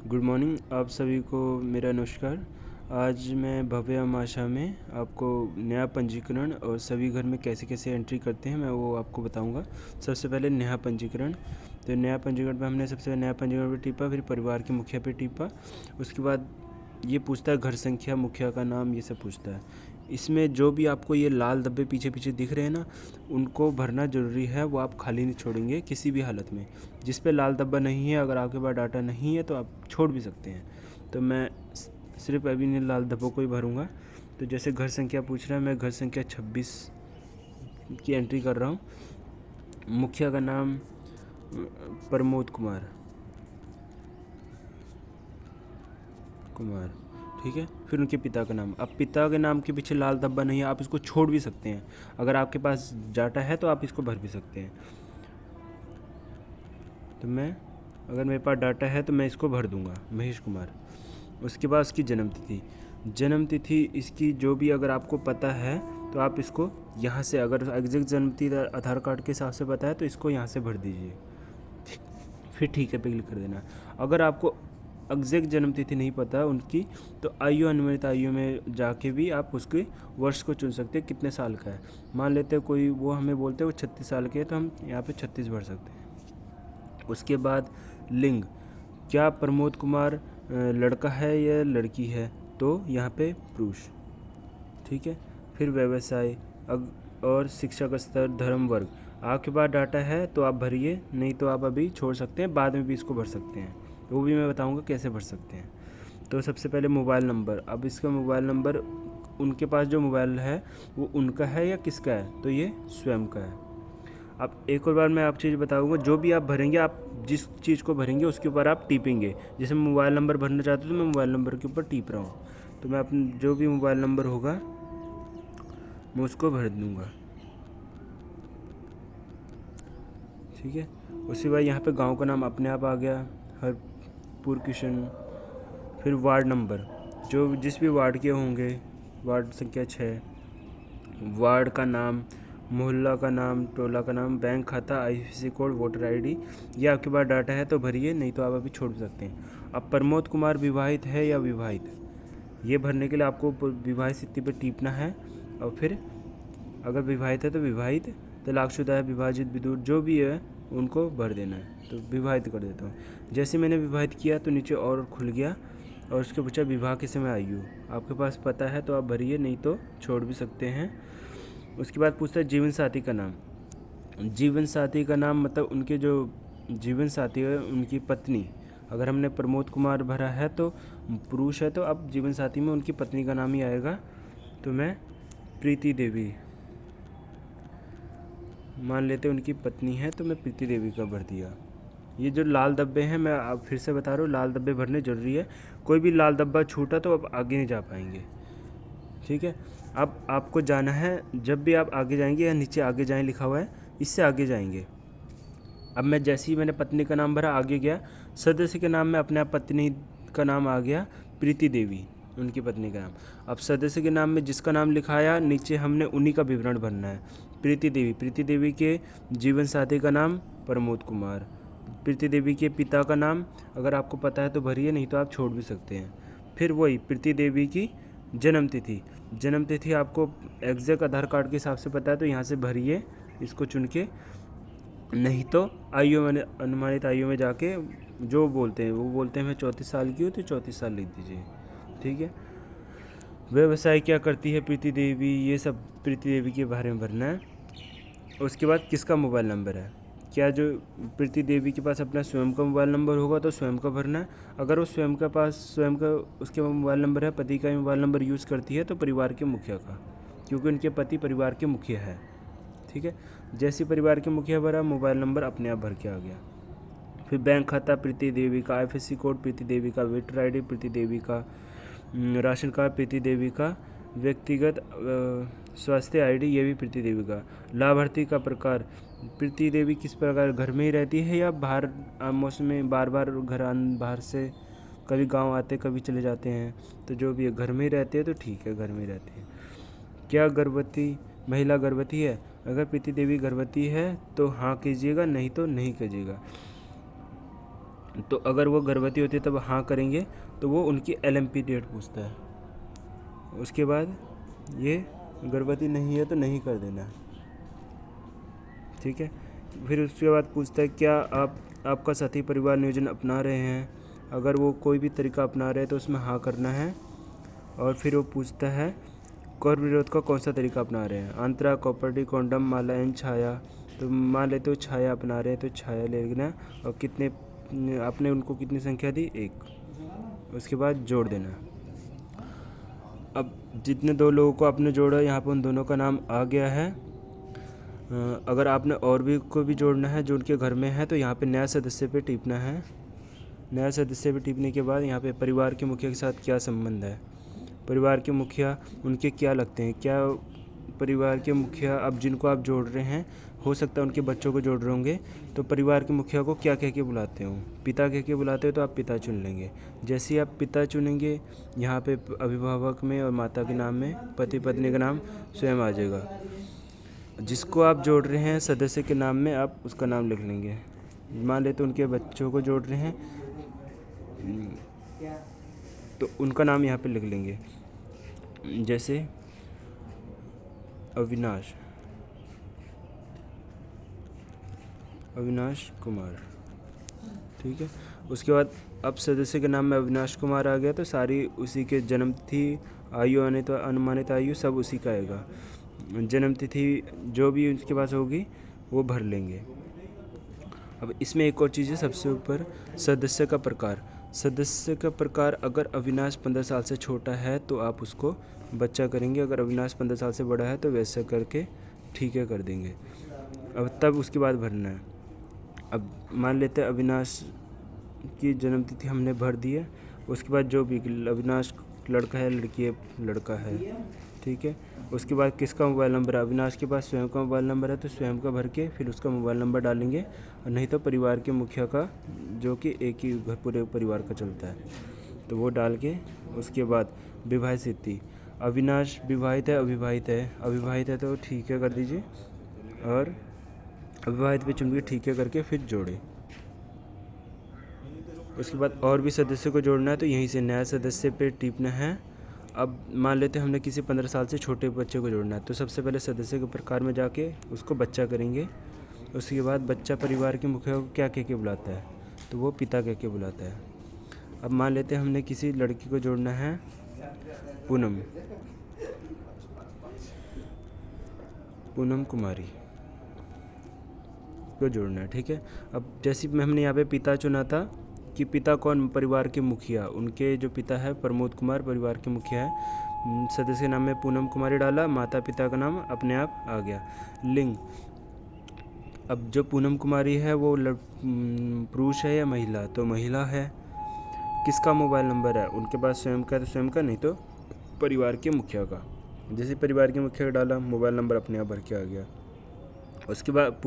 Good morning आप सभी को मेरा नमस्कार। आज मैं भव्य आशा में आपको नया पंजीकरण और सभी घर में कैसे कैसे एंट्री करते हैं मैं वो आपको बताऊंगा। सबसे पहले नया पंजीकरण। तो नया पंजीकरण पे हमने सबसे नया पंजीकरण पे टिपा, फिर परिवार के मुखिया पे टिपा। उसके बाद ये पूछता है घर संख्या, मुखिया का नाम, ये सब पूछता है। इसमें जो भी आपको ये लाल धब्बे पीछे पीछे दिख रहे हैं ना, उनको भरना ज़रूरी है। वो आप खाली नहीं छोड़ेंगे किसी भी हालत में। जिस पे लाल धब्बा नहीं है, अगर आपके पास डाटा नहीं है तो आप छोड़ भी सकते हैं। तो मैं सिर्फ अभी इन लाल धब्बों को ही भरूँगा। तो जैसे घर संख्या पूछ रहा है, मैं घर संख्या 26 की एंट्री कर रहा हूँ। मुखिया का नाम प्रमोद कुमार कुमार ठीक है। फिर उनके पिता का नाम। अब पिता के नाम के पीछे लाल धब्बा नहीं है, आप इसको छोड़ भी सकते हैं। अगर आपके पास डाटा है तो आप इसको भर भी सकते हैं। तो अगर मेरे पास डाटा है तो मैं इसको भर दूंगा, महेश कुमार। उसके बाद उसकी जन्म तिथि इसकी जो भी अगर आपको पता है तो आप इसको यहाँ से, अगर एग्जैक्ट जन्म तिथि आधार कार्ड के हिसाब से पता है तो इसको यहाँ से भर दीजिए। फिर ठीक है पे क्लिक कर देना। अगर आपको एग्जैक्ट जन्म तिथि नहीं पता उनकी, तो आयु, अनुमानित आयु में जाके भी आप उसके वर्ष को चुन सकते हैं, कितने साल का है। मान लेते हैं कोई, वो हमें बोलते हैं वो 36 साल के है, तो हम यहाँ पे 36 भर सकते हैं। उसके बाद लिंग, क्या प्रमोद कुमार लड़का है या लड़की है, तो यहाँ पे पुरुष, ठीक है। फिर व्यवसाय और शिक्षा का स्तर, धर्म, वर्ग। आपके पास डाटा है तो आप भरिए, नहीं तो आप अभी छोड़ सकते हैं, बाद में भी इसको भर सकते हैं। वो भी मैं बताऊंगा कैसे भर सकते हैं। तो सबसे पहले मोबाइल नंबर। अब इसका मोबाइल नंबर, उनके पास जो मोबाइल है वो उनका है या किसका है, तो ये स्वयं का है। अब एक और बार मैं आप चीज़ बताऊंगा, जो भी आप भरेंगे, आप जिस चीज़ को भरेंगे उसके ऊपर आप टीपेंगे। जैसे मैं मोबाइल नंबर भरना चाहता हूँ तो मैं मोबाइल नंबर के ऊपर टीप रहा हूँ। तो मैं अपना जो भी मोबाइल नंबर होगा मैं उसको भर दूँगा, ठीक है। उसके बाद यहाँ पे गांव का नाम अपने आप आ गया, हरपुर किशन। फिर वार्ड नंबर, जो जिस भी वार्ड के होंगे, वार्ड संख्या 6, वार्ड का नाम, मोहल्ला का नाम, टोला का नाम, बैंक खाता, आईएफएससी कोड, वोटर आईडी। ये आपके पास डाटा है तो भरिए, नहीं तो आप अभी छोड़ सकते हैं। अब प्रमोद कुमार विवाहित है या विवाहित, ये भरने के लिए आपको विवाहित स्थिति पर टीपना है। और फिर अगर विवाहित है तो विवाहित, तलाकशुदा है, विभाजित, विदुर, जो भी है उनको भर देना है। तो विवाहित कर देता हूँ। जैसे मैंने विवाहित किया तो नीचे और खुल गया और उसके पूछा विवाह के समय आयु। आपके पास पता है तो आप भरिए, नहीं तो छोड़ भी सकते हैं। उसके बाद पूछता है जीवन साथी का नाम। जीवन साथी का नाम मतलब उनके जो जीवन साथी है उनकी पत्नी। अगर हमने प्रमोद कुमार भरा है तो पुरुष है, तो अब जीवन साथी में उनकी पत्नी का नाम ही आएगा। तो मैं प्रीति देवी मान लेते उनकी पत्नी है, तो मैं प्रीति देवी का भर दिया। ये जो लाल धब्बे हैं, मैं आप फिर से बता रहा हूँ, लाल धब्बे भरने ज़रूरी है। कोई भी लाल धब्बा छूटा तो आप आगे नहीं जा पाएंगे, ठीक है। अब आपको जाना है, जब भी आप आगे जाएंगे या नीचे आगे जाएं लिखा हुआ है, इससे आगे जाएंगे। अब मैं जैसे ही मैंने पत्नी का नाम भरा, आगे गया, सदस्य के नाम में अपने आप पत्नी का नाम आ गया, प्रीति देवी, उनकी पत्नी का नाम। अब सदस्य के नाम में जिसका नाम लिखाया, नीचे हमने उन्हीं का विवरण भरना है। प्रीति देवी के जीवन साथी का नाम प्रमोद कुमार। प्रीति देवी के पिता का नाम अगर आपको पता है तो भरिए, नहीं तो आप छोड़ भी सकते हैं। फिर वही प्रीति देवी की जन्म तिथि आपको एग्जैक्ट आधार कार्ड के हिसाब से पता है तो यहाँ से भरिए इसको चुन के, नहीं तो आयु में, अनुमानित आयु में जाके जो बोलते हैं, वो बोलते हैं मैं 34 साल की हूँ तो 34 साल लिख दीजिए, ठीक है। व्यवसाय क्या करती है प्रीति देवी, ये सब प्रीति देवी के बारे में भरना है। उसके बाद किसका मोबाइल नंबर है, क्या जो प्रीति देवी के पास अपना स्वयं का मोबाइल नंबर होगा तो स्वयं का भरना है। अगर वो स्वयं का उसके मोबाइल नंबर है, पति का मोबाइल नंबर यूज़ करती है, तो परिवार के मुखिया का, क्योंकि उनके पति परिवार के मुखिया है, ठीक है। जैसे परिवार के मुखिया भरा, मोबाइल नंबर अपने आप भर के आ गया। फिर बैंक खाता प्रीति देवी का, आईएफएससी कोड प्रीति देवी का, वोटर आईडी प्रीति देवी का, राशन कार्ड प्रीति देवी का, व्यक्तिगत स्वास्थ्य आईडी ये भी प्रीति देवी का। लाभार्थी का प्रकार, प्रीति देवी किस प्रकार घर में ही रहती है या बाहर मौसम में बार बार बाहर से कभी गांव आते कभी चले जाते हैं, तो जो भी है घर में ही रहते हैं तो ठीक है, घर में ही रहते हैं। क्या गर्भवती महिला गर्भवती है, अगर प्रीति देवी गर्भवती है तो हाँ कीजिएगा, नहीं तो नहीं कीजिएगा। तो अगर वो गर्भवती होती है तब हाँ करेंगे तो वो उनकी LMP डेट पूछता है। उसके बाद ये गर्भवती नहीं है तो नहीं कर देना, ठीक है। फिर उसके बाद पूछता है क्या आपका साथी परिवार नियोजन अपना रहे हैं। अगर वो कोई भी तरीका अपना रहे हैं तो उसमें हाँ करना है। और फिर वो पूछता है कर विरोध का कौन सा तरीका अपना रहे हैं, अंतरा, कॉपर्टी, कॉन्डम, माला एंड छाया। तो मान लेते हो छाया अपना रहे हैं तो छाया ले लेना। और कितने आपने उनको कितनी संख्या दी, 1। उसके बाद जोड़ देना। अब जितने 2 लोगों को आपने जोड़ा यहाँ पर उन दोनों का नाम आ गया है। अगर आपने और भी को भी जोड़ना है जो उनके घर में है तो यहाँ पे नया सदस्य पे टिपना है। नया सदस्य पे टिपने के बाद यहाँ पे परिवार के मुखिया के साथ क्या संबंध है, परिवार के मुखिया उनके क्या लगते हैं, क्या परिवार के मुखिया अब जिनको आप जोड़ रहे हैं हो सकता है उनके बच्चों को जोड़ रहे होंगे, तो परिवार के मुखिया को क्या कह के बुलाते हो, पिता कह के बुलाते हो तो आप पिता चुन लेंगे। जैसे ही आप पिता चुनेंगे यहाँ पे अभिभावक में और माता के नाम में पति पत्नी का नाम स्वयं आ जाएगा। जिसको आप जोड़ रहे हैं सदस्य के नाम में आप उसका नाम लिख लेंगे। मान लेते उनके बच्चों को जोड़ रहे हैं तो उनका नाम यहाँ पे लिख लेंगे, जैसे अविनाश कुमार, ठीक है। उसके बाद अब सदस्य के नाम में अविनाश कुमार आ गया तो सारी उसी के जन्म तिथि, आयु, अनुमानित आयु सब उसी का आएगा। जन्म तिथि जो भी उसके पास होगी वो भर लेंगे। अब इसमें एक और चीज़ है, सबसे ऊपर सदस्य का प्रकार। सदस्य का प्रकार अगर अविनाश 15 साल से छोटा है तो आप उसको बच्चा करेंगे, अगर अविनाश 15 साल से बड़ा है तो वैसे करके ठीक है कर देंगे। अब तब उसके बाद भरना है। अब मान लेते हैं अविनाश की जन्म तिथि हमने भर दी है। उसके बाद जो भी अविनाश लड़का है, लड़की है, लड़का है, ठीक है। उसके बाद किसका मोबाइल नंबर है, अविनाश के पास स्वयं का मोबाइल नंबर है तो स्वयं का भर के फिर उसका मोबाइल नंबर डालेंगे, और नहीं तो परिवार के मुखिया का जो कि एक ही घर पूरे परिवार का चलता है तो वो डाल के। उसके बाद विवाहित स्थिति, अविनाश विवाहित है, अविवाहित है, अविवाहित है तो ठीक है कर दीजिए, और अविवाहित पे चुन के ठीक है करके फिर जोड़े। उसके बाद और भी सदस्य को जोड़ना है तो यहीं से नया सदस्य पे टिपना है। अब मान लेते हैं हमने किसी 15 साल से छोटे बच्चे को जोड़ना है तो सबसे पहले सदस्य के प्रकार में जाके उसको बच्चा करेंगे। उसके बाद बच्चा परिवार के मुखिया को क्या कह के बुलाता है, तो वो पिता कह के बुलाता है। अब मान लेते हैं हमने किसी लड़की को जोड़ना है, पूनम कुमारी को जोड़ना है, ठीक है। अब जैसे हमने यहाँ पे पिता चुना था कि पिता कौन, परिवार के मुखिया, उनके जो पिता है प्रमोद कुमार परिवार के मुखिया है। सदस्य के नाम में पूनम कुमारी डाला, माता पिता का नाम अपने आप आ गया। लिंग, अब जो पूनम कुमारी है वो पुरुष है या महिला, तो महिला है। किसका मोबाइल नंबर है, उनके पास स्वयं का तो स्वयं का, नहीं तो परिवार के मुखिया का। जैसे परिवार के मुखिया का डाला मोबाइल नंबर अपने आप भर के आ गया। उसके बाद